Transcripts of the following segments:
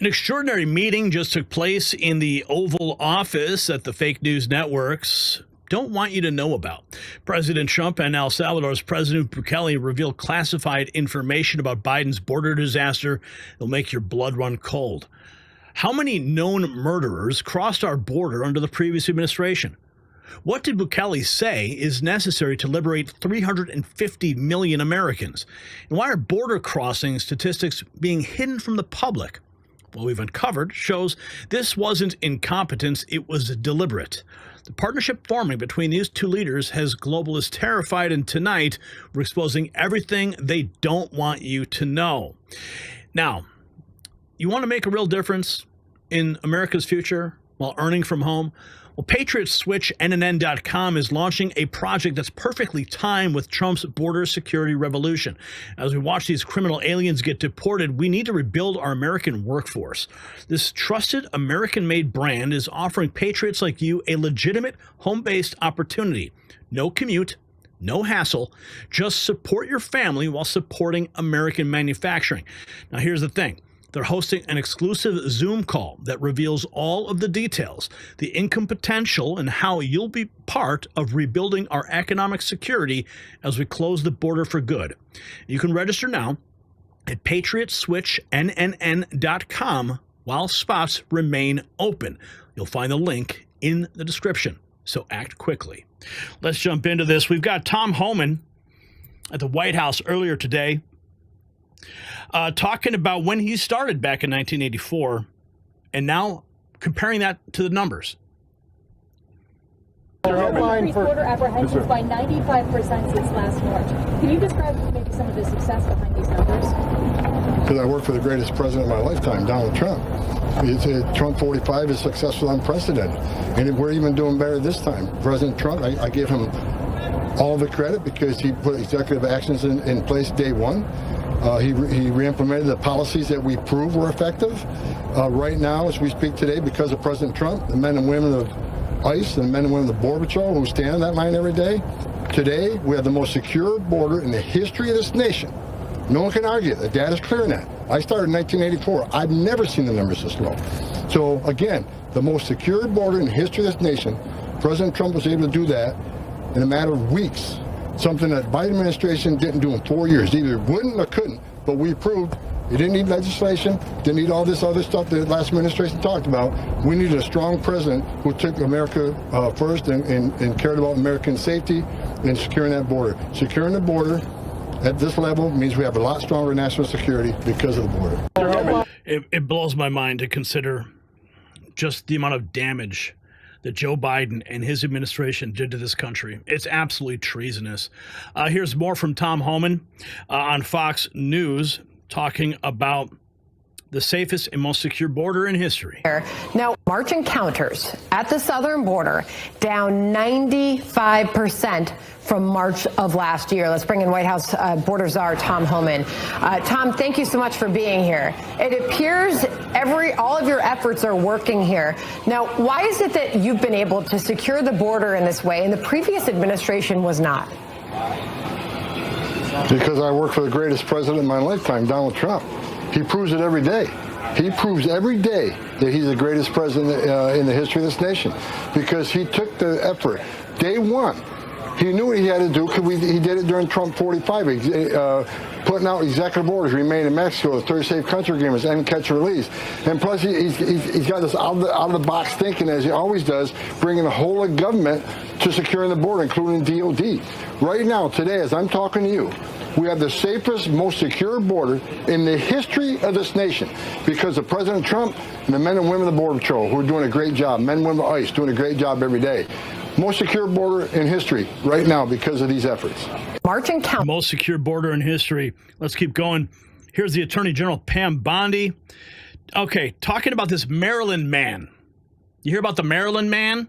An extraordinary meeting just took place in the Oval Office that the fake news networks don't want you to know about. President Trump and El Salvador's President Bukele revealed classified information about Biden's border disaster. It'll make your blood run cold. How many known murderers crossed our border under the previous administration? What did Bukele say is necessary to liberate 350 million Americans? And why are border crossing statistics being hidden from the public? What we've uncovered shows this wasn't incompetence, it was deliberate. The partnership forming between these two leaders has globalists terrified, and tonight we're exposing everything they don't want you to know. Now, you want to make a real difference in America's future while earning from home? Well, Patriot Switch NNN.com is launching a project that's perfectly timed with Trump's border security revolution. As we watch these criminal aliens get deported, we need to rebuild our American workforce. This trusted American-made brand is offering patriots like you a legitimate home-based opportunity. No commute, no hassle, just support your family while supporting American manufacturing. Now, here's the thing. They're hosting an exclusive Zoom call that reveals all of the details, the income potential, and how you'll be part of rebuilding our economic security as we close the border for good. You can register now at patriotswitchnn.com while spots remain open. You'll find the link in the description, so act quickly. Let's jump into this. We've got Tom Homan at the White House earlier today, talking about when he started back in 1984 and now comparing that to the numbers. Increased border apprehensions by 95% since last March. Can you describe maybe some of the success behind these numbers? Because I worked for the greatest president of my lifetime, Donald Trump. Trump 45 is successful, unprecedented. And we're even doing better this time. President Trump, I give him all the credit because he put executive actions in place day one. He re-implemented the policies that we proved were effective. Right now, as we speak today, because of President Trump, the men and women of ICE and the men and women of the Border Patrol who stand on that line every day, today we have the most secure border in the history of this nation. No one can argue. The data's clear on that. I started in 1984. I've never seen the numbers this low. So again, the most secure border in the history of this nation, President Trump was able to do that in a matter of weeks. Something that Biden administration didn't do in 4 years. Either wouldn't or couldn't, but we proved it didn't need legislation, didn't need all this other stuff that the last administration talked about. We needed a strong president who took America first and cared about American safety and securing that border. Securing the border at this level means we have a lot stronger national security because of the border. It blows my mind to consider just the amount of damage that Joe Biden and his administration did to this country. It's absolutely treasonous. Here's more from Tom Homan on Fox News talking about the safest and most secure border in history. Now, March encounters at the southern border down 95% from March of last year. Let's bring in White House border czar Tom Homan. Tom, thank you so much for being here. It appears all of your efforts are working here. Now, why is it that you've been able to secure the border in this way and the previous administration was not? Because I work for the greatest president of my lifetime, Donald Trump. He proves it every day. He proves every day that he's the greatest president in the history of this nation because he took the effort. Day one, he knew what he had to do because he did it during Trump 45, putting out executive orders, remain in Mexico, the third safe country agreements, end catch and release. And plus, he's got this out-of-the-box thinking, as he always does, bringing the whole of government to securing the border, including DOD. Right now, today, as I'm talking to you, we have the safest, most secure border in the history of this nation because of President Trump and the men and women of the Border Patrol who are doing a great job, men and women of ICE doing a great job every day. Most secure border in history right now because of these efforts. Most secure border in history. Let's keep going. Here's the Attorney General, Pam Bondi. Okay, talking about this Maryland man. You hear about the Maryland man?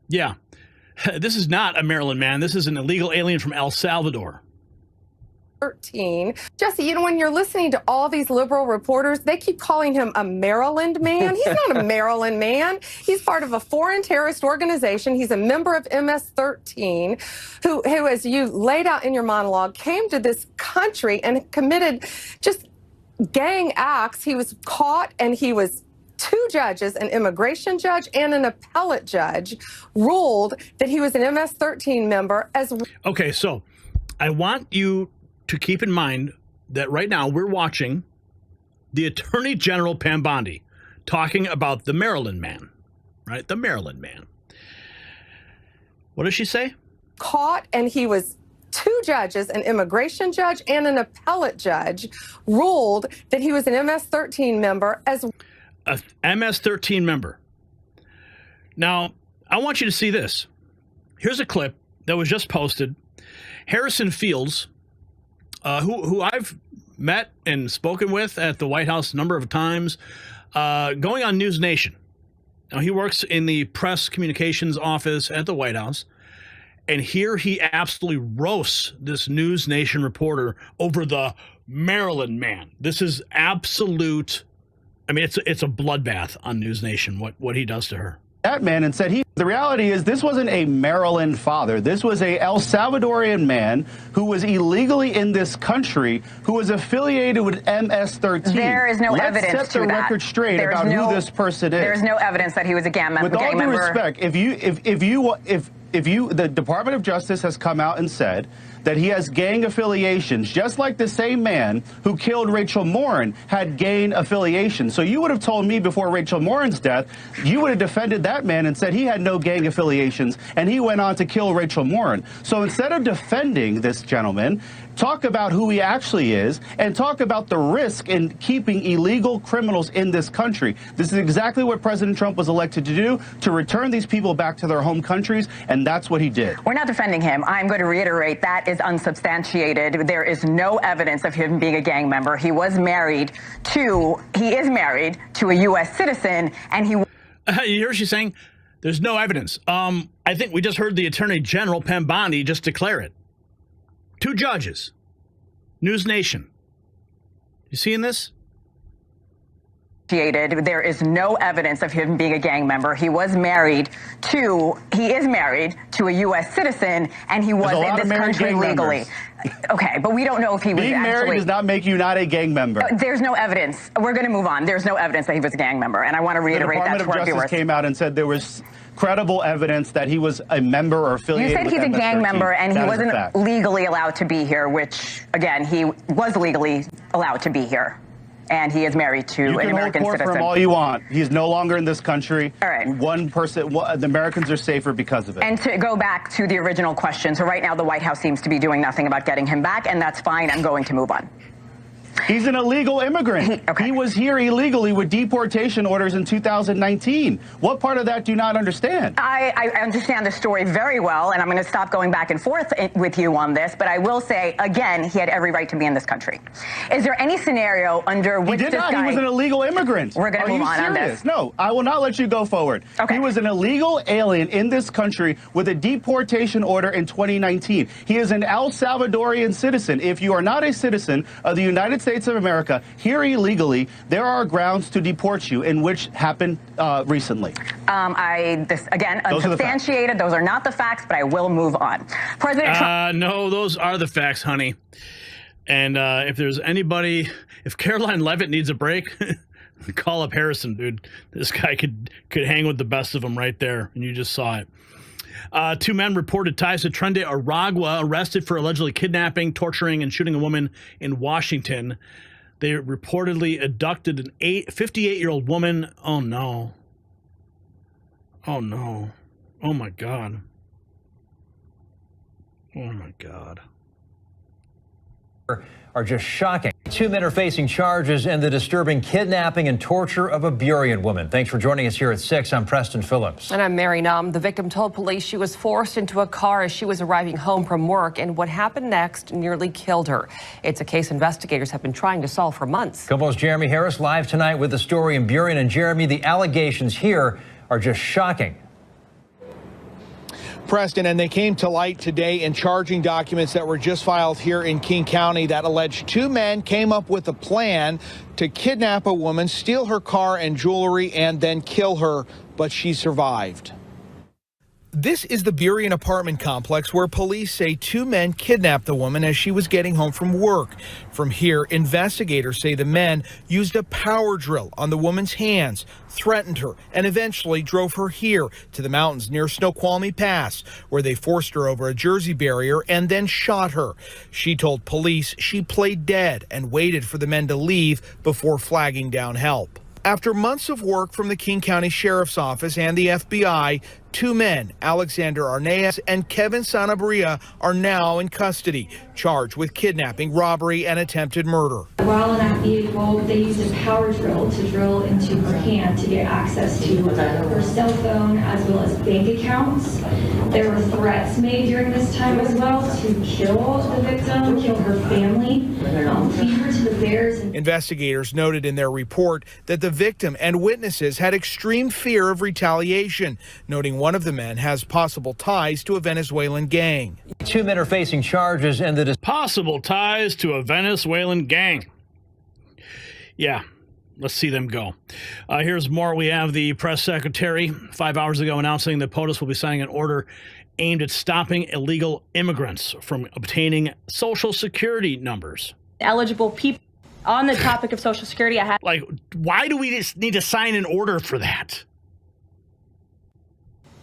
Yeah. This is not a Maryland man. This is an illegal alien from El Salvador. 13. Jesse, when you're listening to all these liberal reporters, they keep calling him a Maryland man. He's not a Maryland man. He's part of a foreign terrorist organization. He's a member of MS-13 who, as you laid out in your monologue, came to this country and committed just gang acts. He was caught, and he was two judges, an immigration judge and an appellate judge, ruled that he was an MS-13 member as well. Okay, so I want you to keep in mind that right now we're watching the Attorney General Pam Bondi talking about the Maryland man, right? The Maryland man. What does she say? Caught, and he was two judges, an immigration judge and an appellate judge, ruled that he was an MS-13 member as a MS-13 member. Now, I want you to see this. Here's a clip that was just posted. Harrison Fields, who I've met and spoken with at the White House a number of times, going on News Nation. Now, he works in the press communications office at the White House, and here he absolutely roasts this News Nation reporter over the Maryland man. This is absolute. I mean, it's a bloodbath on News Nation, what he does to her. That man and said the reality is this wasn't a Maryland father. This was a El Salvadorian man who was illegally in this country, who was affiliated with MS-13. There is no Let's evidence set the to that. record straight There is about no- who this person is. There is no evidence that he was a gang member. With all due respect, if the Department of Justice has come out and said that he has gang affiliations, just like the same man who killed Rachel Morin had gang affiliations. So you would have told me before Rachel Morin's death, you would have defended that man and said he had no gang affiliations, and he went on to kill Rachel Morin. So instead of defending this gentleman, talk about who he actually is and talk about the risk in keeping illegal criminals in this country. This is exactly what President Trump was elected to do, to return these people back to their home countries, and that's what he did. We're not defending him. I'm going to reiterate that is unsubstantiated. There is no evidence of him being a gang member. He is married to a U.S. citizen, and he. You hear what she's saying? There's no evidence. I think we just heard the Attorney General Pam Bondi just declare it. Two judges. News Nation. You seeing this? There is no evidence of him being a gang member. He is married to a U.S. citizen, and he was in this country legally. Okay, but we don't know if he was Being married does not make you not a gang member. There's no evidence. We're going to move on. There's no evidence that he was a gang member, and I want to reiterate that to our viewers. The Department of Justice came out and said there was credible evidence that he was a member or affiliated with MS-13. You said he's a gang member, and he wasn't fact. legally allowed to be here, which, again, he was legally allowed to be here. And he is married to an American citizen. You can hold court for him all you want. He's no longer in this country. All right. One person, the Americans are safer because of it. And to go back to the original question, so right now the White House seems to be doing nothing about getting him back, and that's fine. I'm going to move on. He's an illegal immigrant. He was here illegally with deportation orders in 2019. What part of that do you not understand? I understand the story very well, and I'm going to stop going back and forth with you on this, but I will say, again, he had every right to be in this country. Is there any scenario under which He did not. He was an illegal immigrant. We're going to move on this. No, I will not let you go forward. Okay. He was an illegal alien in this country with a deportation order in 2019. He is an El Salvadorian citizen. If you are not a citizen of the United States of America here illegally, there are grounds to deport you, in which happened recently. Again, unsubstantiated. Those are not the facts, but I will move on. President Trump. No, those are the facts, honey. And if there's anybody, if Caroline Leavitt needs a break, call up Harrison, dude. This guy could hang with the best of them right there, and you just saw it. Two men reported ties to Trende Aragua, arrested for allegedly kidnapping, torturing, and shooting a woman in Washington. They reportedly abducted an 58-year-old woman. Oh, no. Oh, no. Oh, my God. Oh, my God. Are just shocking. Two men are facing charges in the disturbing kidnapping and torture of a Burien woman. Thanks for joining us here at 6. I'm Preston Phillips. And I'm Mary Num. The victim told police she was forced into a car as she was arriving home from work, and what happened next nearly killed her. It's a case investigators have been trying to solve for months. KOMO's Jeremy Harris live tonight with the story in Burien. And Jeremy, the allegations here are just shocking. Preston, and they came to light today in charging documents that were just filed here in King County that alleged two men came up with a plan to kidnap a woman, steal her car and jewelry, and then kill her, but she survived. This is the Burien apartment complex where police say two men kidnapped the woman as she was getting home from work. From here, investigators say the men used a power drill on the woman's hands, threatened her, and eventually drove her here to the mountains near Snoqualmie Pass, where they forced her over a Jersey barrier and then shot her. She told police she played dead and waited for the men to leave before flagging down help. After months of work from the King County Sheriff's Office and the FBI, two men, Alexander Arnaez and Kevin Sanabria, are now in custody, charged with kidnapping, robbery, and attempted murder. While in that vehicle, they used a power drill to drill into her hand to get access to her cell phone as well as bank accounts. There were threats made during this time as well to kill the victim, kill her family, feed her to the bears. Investigators noted in their report that the victim and witnesses had extreme fear of retaliation, noting one of the men has possible ties to a Venezuelan gang. Two men are facing charges in the possible ties to a Venezuelan gang. Yeah, let's see them go. Here's more. We have the press secretary 5 hours ago announcing that POTUS will be signing an order aimed at stopping illegal immigrants from obtaining Social Security numbers. Eligible people. On the topic of Social Security, I have... Like, why do we just need to sign an order for that?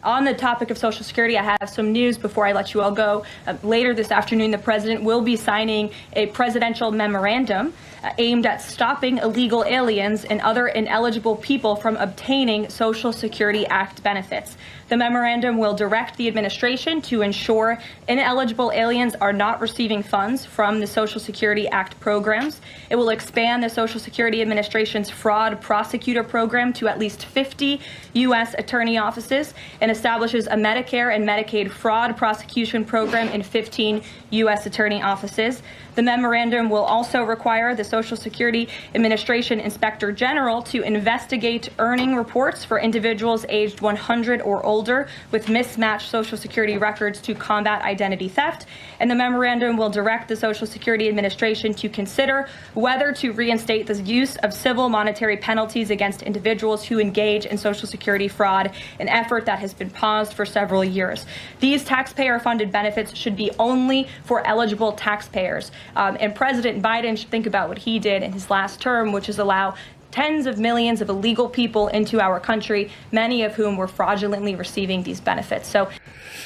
On the topic of Social Security, I have some news before I let you all go. Later this afternoon, the president will be signing a presidential memorandum aimed at stopping illegal aliens and other ineligible people from obtaining Social Security Act benefits. The memorandum will direct the administration to ensure ineligible aliens are not receiving funds from the Social Security Act programs. It will expand the Social Security Administration's fraud prosecutor program to at least 50 U.S. attorney offices and establishes a Medicare and Medicaid fraud prosecution program in 15 U.S. attorney offices. The memorandum will also require the Social Security Administration Inspector General to investigate earning reports for individuals aged 100 or older with mismatched Social Security records to combat identity theft. And the memorandum will direct the Social Security Administration to consider whether to reinstate the use of civil monetary penalties against individuals who engage in Social Security fraud, an effort that has been paused for several years. These taxpayer-funded benefits should be only for eligible taxpayers. And President Biden should think about what he did in his last term, which is allow tens of millions of illegal people into our country, many of whom were fraudulently receiving these benefits. So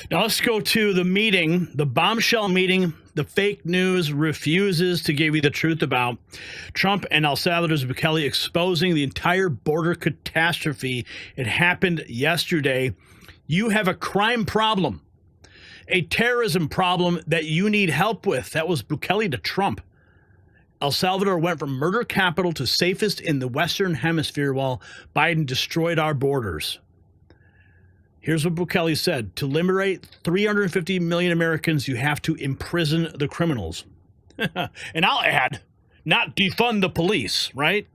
now let's go to the meeting, the bombshell meeting. The fake news refuses to give you the truth about Trump and El Salvador's Bukele exposing the entire border catastrophe. It happened yesterday. You have a crime problem, a terrorism problem that you need help with. That was Bukele to Trump. El Salvador went from murder capital to safest in the Western Hemisphere while Biden destroyed our borders. Here's what Bukele said. To liberate 350 million Americans, you have to imprison the criminals. And I'll add, not defund the police, right?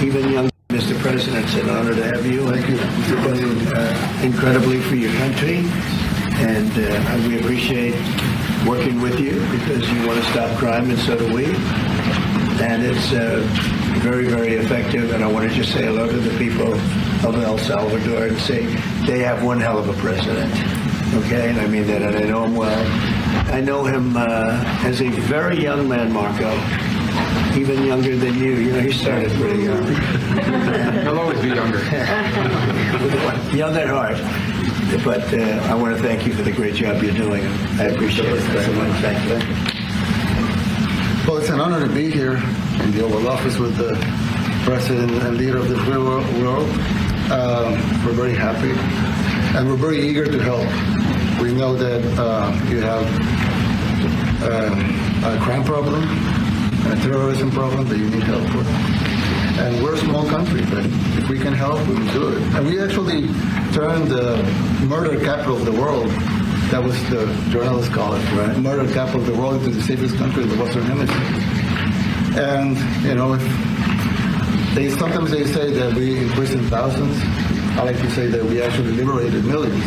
Even young Mr. President, it's an honor to have you. Thank you. You've done incredibly for your country, and we appreciate working with you because you want to stop crime, and so do we. And it's very, very effective. And I want to just say hello to the people of El Salvador and say they have one hell of a president. Okay, and I mean that, and I know him well. I know him as a very young man, Marco. Even younger than you. You know, he started pretty young. He'll always be younger. Young at heart. But I want to thank you for the great job you're doing. I appreciate it very much. Thank you. Well, it's an honor to be here in the Oval Office with the President and leader of the free world. We're very happy, and we're very eager to help. We know that you have a crime problem, a terrorism problem that you need help with. And we're a small country, but if we can help, we can do it. And we actually turned the murder capital of the world, that was the journalists call it, right? Murder capital of the world, into the safest country in the Western Hemisphere. And, you know, sometimes they say that we imprisoned thousands. I like to say that we actually liberated millions.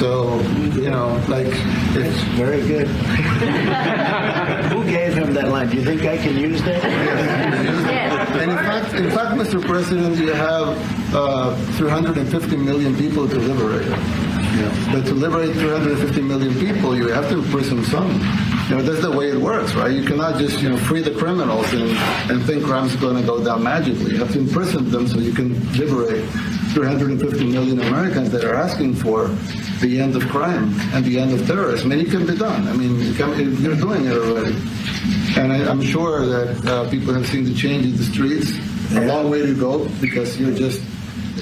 So, you know, like, it's very good. Who gave him that line? Do you think I can use that? And in fact, Mr. President, you have 350 million people to liberate. But to liberate 350 million people, you have to imprison some. You know, that's the way it works, right? You cannot just, you know, free the criminals and think crime's going to go down magically. You have to imprison them so you can liberate 350 million Americans that are asking for the end of crime and the end of terrorism. And it can be done. I mean, you're doing it already. And I'm sure that people have seen the change in the streets. A long way to go because you're just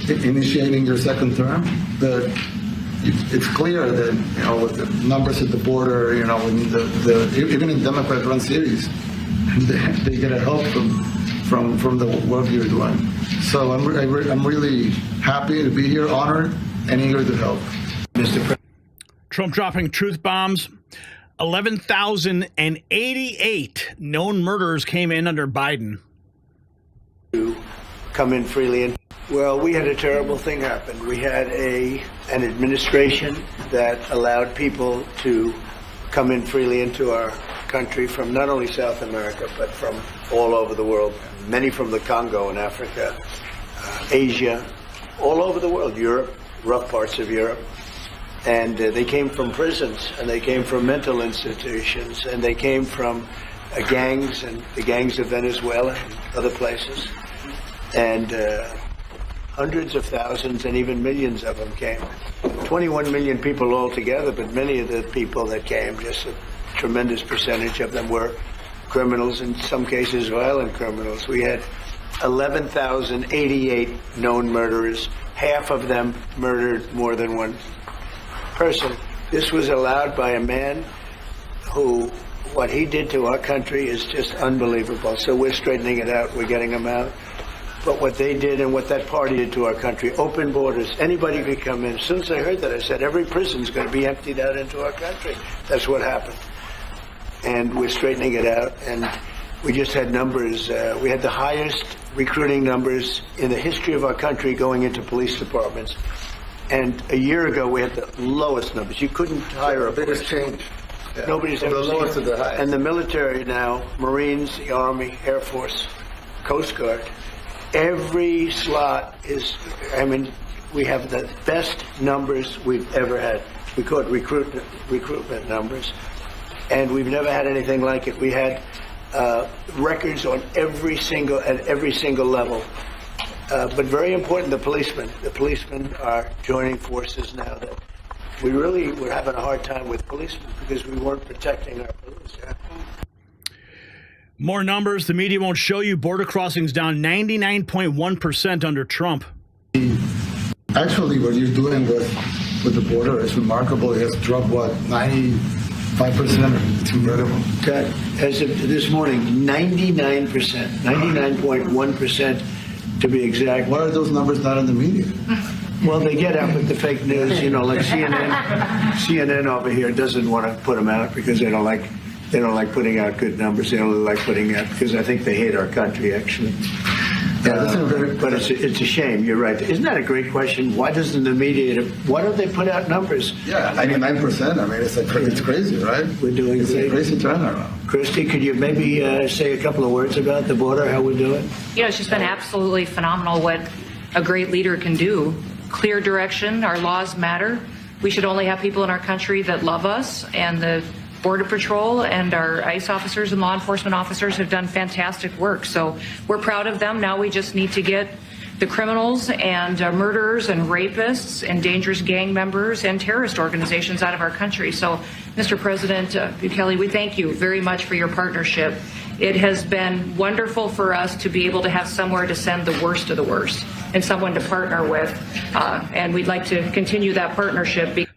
initiating your second term. But it's clear that, you know, with the numbers at the border, you know, when even in Democrat-run cities, they get a help from the work you're doing. So I'm really happy to be here, honored, and eager to help. Mr. President. Trump dropping truth bombs. 11,088 known murderers came in under Biden. To come in freely. And well, we had a terrible thing happen. We had an administration that allowed people to come in freely into our country from not only South America, but from all over the world. Many from the Congo in Africa, Asia, all over the world, Europe, rough parts of Europe. And they came from prisons, and they came from mental institutions, and they came from gangs, and the gangs of Venezuela and other places. And hundreds of thousands and even millions of them came. 21 million people altogether, but many of the people that came, just a tremendous percentage of them were criminals, in some cases violent criminals. We had 11,088 known murderers. Half of them murdered more than one person. This was allowed by a man who, what he did to our country is just unbelievable. So we're straightening it out. We're getting them out. But what they did and what that party did to our country, open borders, anybody could come in. As soon as I heard that, I said, every prison's going to be emptied out into our country. That's what happened. And we're straightening it out. And we just had numbers. We had the highest recruiting numbers in the history of our country going into police departments. And a year ago, we had the lowest numbers. You couldn't hire a biggest change. Yeah. Nobody's ever seen lowest to the highest. And the military now, Marines, the Army, Air Force, Coast Guard, every slot is, I mean, we have the best numbers we've ever had. We call it recruitment numbers. And we've never had anything like it. We had records on at every single level. But very important, the policemen. The policemen are joining forces now. That we really were having a hard time with policemen because we weren't protecting our police. Yeah. More numbers the media won't show you. Border crossings down 99.1% under Trump. Actually, what you're doing with the border is remarkable. It has dropped, what, 95%? It's incredible. Okay. As of this morning, 99%, 99.1%. To be exact. Why are those numbers not in the media? Well, they get out with the fake news, you know, like CNN over here doesn't want to put them out because they don't like putting out good numbers. They don't like putting out because I think they hate our country, actually. But it's a shame. You're right. Isn't that a great question? Why doesn't the media? Why don't they put out numbers? Yeah, 99%. I mean, it's crazy, right? We're doing a crazy turnaround. Christy, could you maybe say a couple of words about the border? How we're doing? You know, it's just been absolutely phenomenal what a great leader can do. Clear direction. Our laws matter. We should only have people in our country that love us, and the Border Patrol and our ICE officers and law enforcement officers have done fantastic work. So we're proud of them. Now we just need to get the criminals and murderers and rapists and dangerous gang members and terrorist organizations out of our country. So, Mr. President Bukele, we thank you very much for your partnership. It has been wonderful for us to be able to have somewhere to send the worst of the worst and someone to partner with. And we'd like to continue that partnership.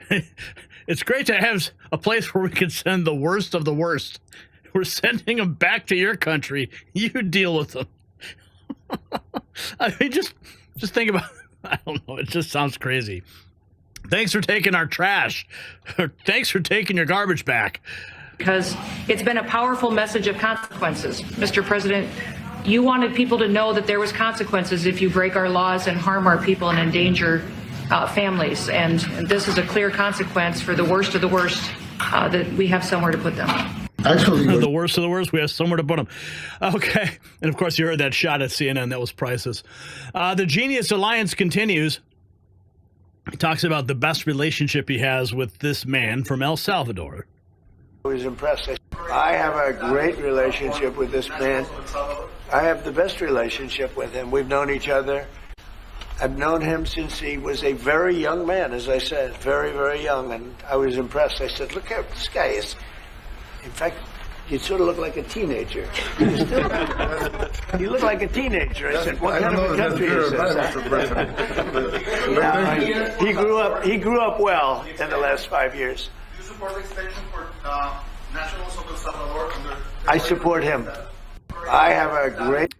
It's great to have a place where we can send the worst of the worst. We're sending them back to your country. You deal with them. I mean, just think about it. I don't know. It just sounds crazy. Thanks for taking our trash. Thanks for taking your garbage back. Because it's been a powerful message of consequences. Mr. President, you wanted people to know that there was consequences if you break our laws and harm our people and endanger families. And this is a clear consequence for the worst of the worst that we have somewhere to put them. Actually, the worst of the worst, we have somewhere to put them. Okay. And of course, you heard that shot at CNN. That was priceless. The Genius Alliance continues. He talks about the best relationship he has with this man from El Salvador. I was impressed. I have a great relationship with this man. I have the best relationship with him. We've known each other. I've known him since he was a very young man, as I said, very, very young. And I was impressed. I said, look at this guy. In fact, you sort of look like a teenager. You look like a teenager. I said, what kind of a country is this? He grew up well in the last 5 years. Do you support the extension for nationals of El Salvador? I support him. I have a great...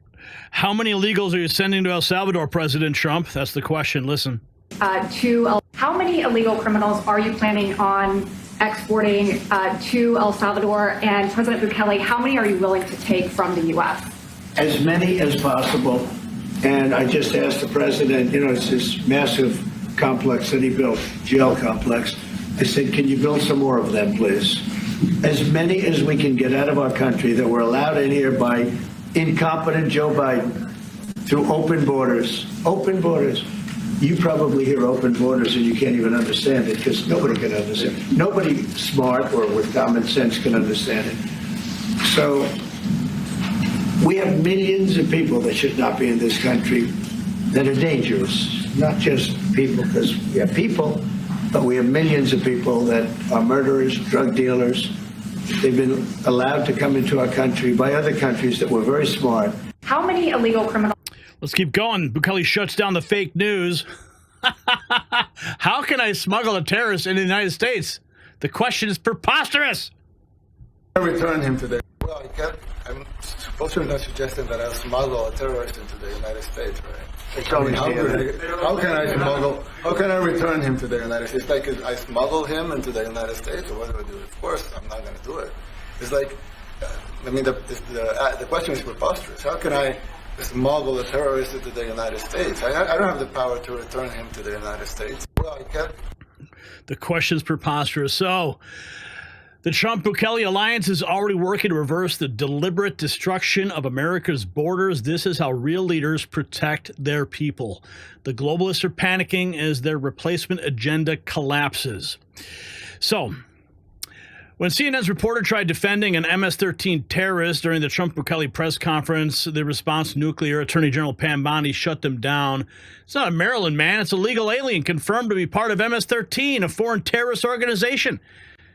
How many illegals are you sending to El Salvador, President Trump? That's the question. Listen. How many illegal criminals are you planning on exporting to El Salvador? And President Bukele, how many are you willing to take from the U.S.? As many as possible. And I just asked the president, it's this massive complex that he built, jail complex. I said, can you build some more of them, please? As many as we can get out of our country that were allowed in here by incompetent Joe Biden through open borders. Open borders. You probably hear open borders and you can't even understand it because nobody can understand. Nobody smart or with common sense can understand it. So we have millions of people that should not be in this country that are dangerous. Not just people, because we have people, but we have millions of people that are murderers, drug dealers. They've been allowed to come into our country by other countries that were very smart. How many illegal criminals? Let's keep going. Bukele shuts down the fake news. How can I smuggle a terrorist into the United States? The question is preposterous. I return him today. Well, I'm supposedly not suggesting that I'll smuggle a terrorist into the United States, right? How can I return him to the United States? Like, I smuggle him into the United States, or what do I do? Of course, I'm not going to do it. It's like, the question is preposterous. How can I smuggle a terrorist into the United States? I don't have the power to return him to the United States. Well, I can't. The question is preposterous. So, the Trump-Bukele alliance is already working to reverse the deliberate destruction of America's borders. This is how real leaders protect their people. The globalists are panicking as their replacement agenda collapses. So, when CNN's reporter tried defending an MS-13 terrorist during the Trump-Bukele press conference, the response nuclear Attorney General Pam Bondi shut them down. It's not a Maryland man. It's a legal alien confirmed to be part of MS-13, a foreign terrorist organization.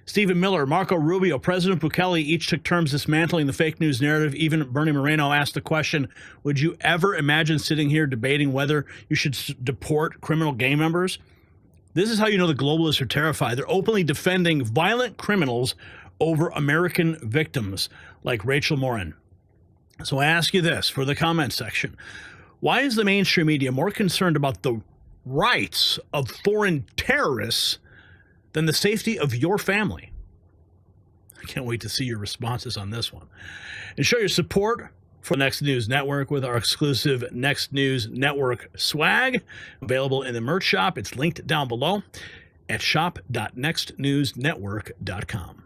Stephen Miller, Marco Rubio, President Bukele each took turns dismantling the fake news narrative. Even Bernie Moreno asked the question, would you ever imagine sitting here debating whether you should deport criminal gang members? This is how you know the globalists are terrified. They're openly defending violent criminals over American victims like Rachel Morin. So I ask you this for the comment section. Why is the mainstream media more concerned about the rights of foreign terrorists than the safety of your family? I can't wait to see your responses on this one. And show your support for Next News Network with our exclusive Next News Network swag available in the merch shop. It's linked down below at shop.nextnewsnetwork.com.